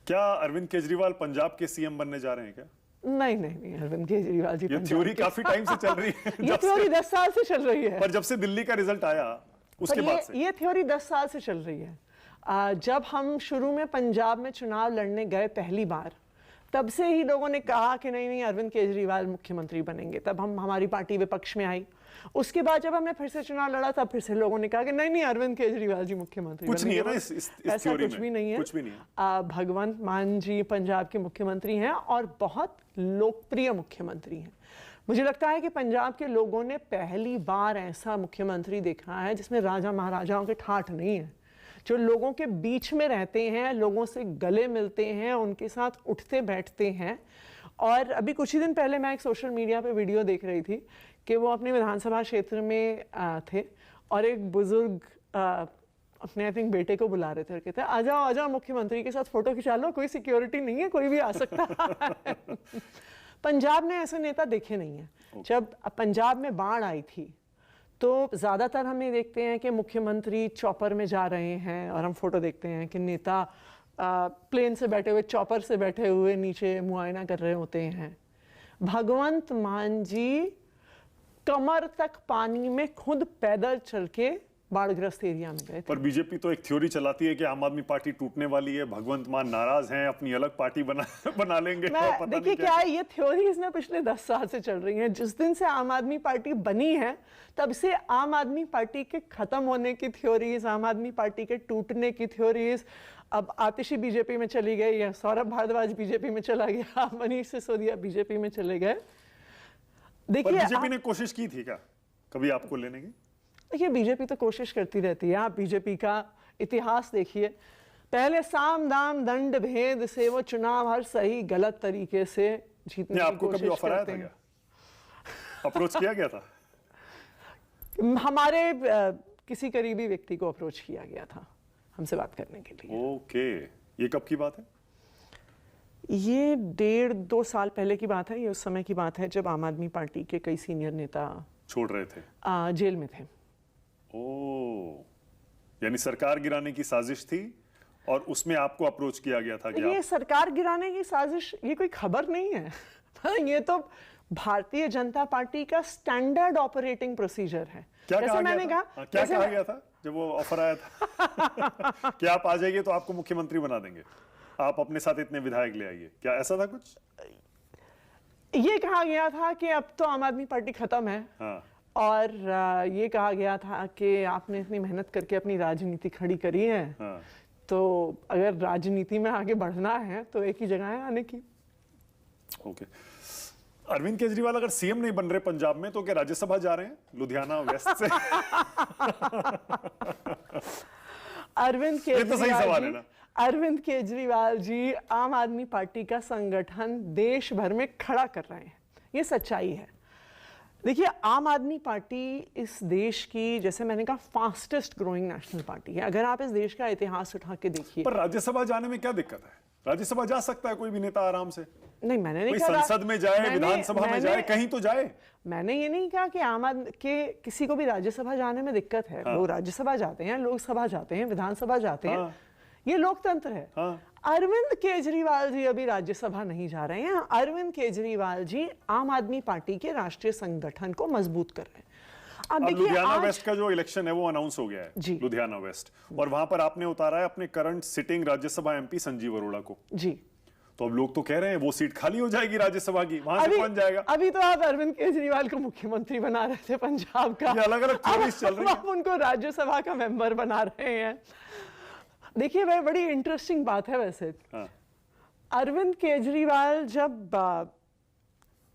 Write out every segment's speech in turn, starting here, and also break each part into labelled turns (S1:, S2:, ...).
S1: क्या अरविंद केजरीवाल पंजाब के सीएम बनने जा रहे हैं क्या?
S2: नहीं नहीं नहीं, अरविंद केजरीवाल जी
S1: ये थ्योरी काफी टाइम से चल रही है।
S2: ये थ्योरी 10 साल से चल रही है।
S1: पर जब से दिल्ली का रिजल्ट आया उसके बाद से
S2: ये थ्योरी 10 साल से चल रही है। जब हम शुरू में पंजाब में चुनाव लड़ने गए पहली बार, तब से ही लोगों ने कहा कि नहीं नहीं अरविंद केजरीवाल मुख्यमंत्री बनेंगे। तब हमारी पार्टी विपक्ष में आई। उसके बाद जब हमने फिर से चुनाव लड़ा, तब फिर से लोगों ने कहा कि नहीं नहीं अरविंद केजरीवाल जी मुख्यमंत्री
S1: कुछ नहीं है ना
S2: ऐसा कुछ भी नहीं है।
S1: कुछ भी नहीं है।
S2: भगवंत मान जी पंजाब के मुख्यमंत्री हैं और बहुत लोकप्रिय मुख्यमंत्री हैं। मुझे लगता है कि पंजाब के लोगों ने पहली बार ऐसा मुख्यमंत्री देखा है जिसमें राजा महाराजाओं के ठाठ नहीं है, जो लोगों के बीच में रहते हैं, लोगों से गले मिलते हैं, उनके साथ उठते बैठते हैं। और अभी कुछ ही दिन पहले मैं एक सोशल मीडिया पे वीडियो देख रही थी कि वो अपने विधानसभा क्षेत्र में थे और एक बुजुर्ग अपने आई थिंक बेटे को बुला रहे थे और कहते हैं आ जाओ मुख्यमंत्री के साथ फोटो खिंचा लो, कोई सिक्योरिटी नहीं है, कोई भी आ सकता है। पंजाब ने ऐसे नेता देखे नहीं है। जब पंजाब में बाढ़ आई थी तो ज़्यादातर हम ये देखते हैं कि मुख्यमंत्री चॉपर में जा रहे हैं और हम फोटो देखते हैं कि नेता प्लेन से बैठे हुए, चॉपर से बैठे हुए नीचे मुआयना कर रहे होते हैं। भगवंत मान जी कमर तक पानी में खुद पैदल चल के बाढ़ग्रस्त एरिया में गए थे।
S1: पर बीजेपी तो एक थ्योरी चलाती है कि आम आदमी पार्टी टूटने वाली है, भगवंत मान नाराज हैं, अपनी अलग पार्टी बना लेंगे।
S2: देखिए क्या है, ये थ्योरीज ना पिछले 10 साल से चल रही हैं। जिस दिन से आम आदमी पार्टी बनी है तब से आम आदमी पार्टी के खत्म होने की थ्योरीज, आम आदमी पार्टी के टूटने की थ्योरीज। अब आतिशी बीजेपी में चली गई है, सौरभ भारद्वाज बीजेपी में चला गया, मनीष सिसोदिया बीजेपी में चले गए। देखिए
S1: बीजेपी ने कोशिश की थी क्या कभी आपको लेने की?
S2: देखिए बीजेपी तो कोशिश करती रहती है। आप बीजेपी का इतिहास देखिए, पहले साम दाम दंड भेद से वो चुनाव हर सही गलत तरीके से जीतने की
S1: आपको कभी ऑफर आया था क्या? अप्रोच किया गया था?
S2: हमारे किसी करीबी व्यक्ति को अप्रोच किया गया था हमसे बात करने के लिए।
S1: ओके, ये कब की बात है?
S2: ये 1.5-2 साल पहले की बात है। ये उस समय की बात है जब आम आदमी पार्टी के कई सीनियर नेता
S1: छोड़ रहे थे,
S2: जेल में थे।
S1: यानी सरकार गिराने की साजिश थी और उसमें आपको अप्रोच किया गया था?
S2: ये सरकार गिराने की साजिश ये कोई खबर नहीं है। ये तो भारतीय जनता पार्टी का स्टैंडर्ड ऑपरेटिंग प्रोसीजर है।
S1: जैसे मैंने कहा, क्या कहा गया था जब वो ऑफर आया था? कि आप आ जाइए तो आपको मुख्यमंत्री बना देंगे, आप अपने साथ इतने विधायक ले आइए, क्या ऐसा था कुछ?
S2: ये कहा गया था कि अब तो आम आदमी पार्टी खत्म है।
S1: हाँ।
S2: और ये कहा गया था कि आपने इतनी मेहनत करके अपनी राजनीति खड़ी करी है।
S1: हाँ।
S2: तो अगर राजनीति में आगे बढ़ना है तो एक ही जगह है आने की।
S1: ओके। अरविंद केजरीवाल अगर सीएम नहीं बन रहे पंजाब में तो क्या राज्यसभा जा रहे हैं लुधियाना वेस्ट से?
S2: अरविंद
S1: केजरीवाल, ये तो सही सवाल है ना?
S2: अरविंद केजरीवाल जी आम आदमी पार्टी का संगठन देश भर में खड़ा कर रहे हैं, ये सच्चाई है। देखिए आम आदमी पार्टी इस देश की, जैसे मैंने कहा, फास्टेस्ट ग्रोइंग नेशनल पार्टी है। अगर आप इस देश का इतिहास उठा के देखिए।
S1: पर राज्यसभा जाने में क्या दिक्कत है? राज्यसभा जा सकता है कोई भी नेता आराम से।
S2: नहीं, मैंने नहीं कहा
S1: संसद में जाए, विधानसभा में जाए, कहीं तो जाए।
S2: मैंने ये नहीं कहा कि आम आदमी के किसी को भी राज्यसभा जाने में दिक्कत है। लोग राज्यसभा जाते हैं, लोकसभा जाते हैं, विधानसभा जाते हैं। ये लोकतंत्र है। अरविंद केजरीवाल जी अभी राज्यसभा नहीं जा रहे हैं। अरविंद केजरीवाल जी आम आदमी पार्टी के राष्ट्रीय संगठन को मजबूत कर रहे हैं।
S1: अब लुधियाना वेस्ट का जो इलेक्शन है वो अनाउंस हो गया है, लुधियाना वेस्ट, और वहां पर आपने उतारा है अपने current sitting Rajya Sabha MP Sanjeev Arora को जी। तो अब लोग तो कह रहे हैं वो सीट खाली हो जाएगी राज्यसभा की, वहां से कौन जाएगा?
S2: अभी तो आप अरविंद केजरीवाल को मुख्यमंत्री बना रहे थे पंजाब का,
S1: अलग अलग थ्योरीज चल रही है।
S2: आप उनको राज्यसभा का मेंबर बना रहे हैं। देखिए वह बड़ी इंटरेस्टिंग बात है वैसे। अरविंद केजरीवाल जब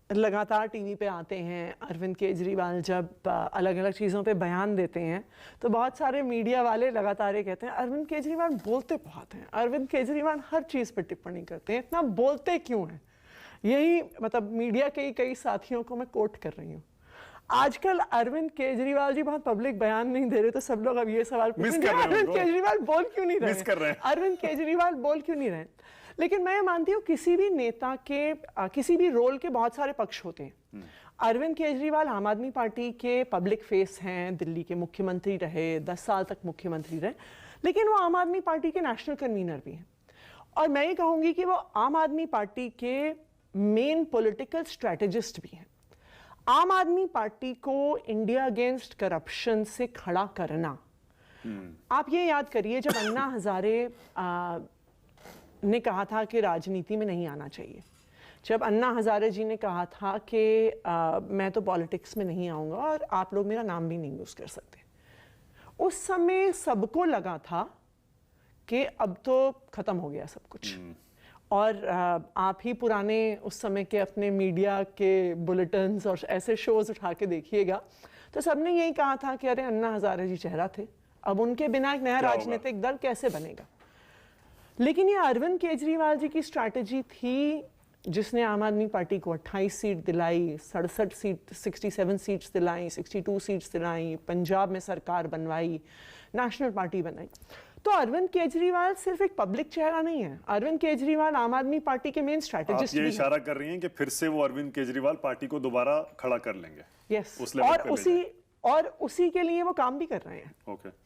S2: लगातार टीवी पे आते हैं, अरविंद केजरीवाल जब अलग अलग चीज़ों पे बयान देते हैं, तो बहुत सारे मीडिया वाले लगातार ये कहते हैं अरविंद केजरीवाल बोलते बहुत हैं, अरविंद केजरीवाल हर चीज़ पे टिप्पणी करते हैं, इतना बोलते क्यों हैं? यही मतलब मीडिया के कई साथियों को मैं कोट कर रही हूँ। आजकल अरविंद केजरीवाल जी बहुत पब्लिक बयान नहीं दे रहे, तो सब लोग अब ये सवाल पूछेंगे अरविंद केजरीवाल बोल क्यों नहीं रहे? अरविंद केजरीवाल बोल क्यों नहीं रहे? लेकिन मैं मानती हूँ किसी भी नेता के किसी भी रोल के बहुत सारे पक्ष होते हैं। अरविंद केजरीवाल आम आदमी पार्टी के पब्लिक फेस हैं, दिल्ली के मुख्यमंत्री रहे, 10 साल तक मुख्यमंत्री रहे, लेकिन वो आम आदमी पार्टी के नेशनल कन्वीनर भी हैं। और मैं ये कहूंगी कि वो आम आदमी पार्टी के मेन पॉलिटिकल स्ट्रेटेजिस्ट भी हैं। आम आदमी पार्टी को इंडिया अगेंस्ट करप्शन से खड़ा करना, आप ये याद करिए जब अन्ना हजारे ने कहा था कि राजनीति में नहीं आना चाहिए, जब अन्ना हजारे जी ने कहा था कि मैं तो पॉलिटिक्स में नहीं आऊंगा और आप लोग मेरा नाम भी नहीं यूज कर सकते, उस समय सबको लगा था कि अब तो खत्म हो गया सब कुछ। और आप ही पुराने उस समय के अपने मीडिया के बुलेटिन्स और ऐसे शोज उठा के देखिएगा, तो सबने यही कहा था कि अरे अन्ना हजारे जी चेहरा थे, अब उनके बिना एक नया राजनीतिक दल कैसे बनेगा। लेकिन ये अरविंद केजरीवाल जी की स्ट्रैटेजी थी, जिसने आम आदमी पार्टी को 28 सीट दिलाई, 67 सीट 67 सीट्स दिलाई, 62 सीट्स दिलाई, पंजाब में सरकार बनवाई, नेशनल पार्टी बनाई। तो अरविंद केजरीवाल सिर्फ एक पब्लिक चेहरा नहीं है, अरविंद केजरीवाल आम आदमी पार्टी के मेन स्ट्रैटेजिस्ट भी हैं।
S1: आप ये इशारा कर रही हैं कि फिर से वो अरविंद केजरीवाल पार्टी को दोबारा खड़ा कर लेंगे।
S2: यस, और उसी के लिए वो काम भी कर रहे हैं।
S1: ओके।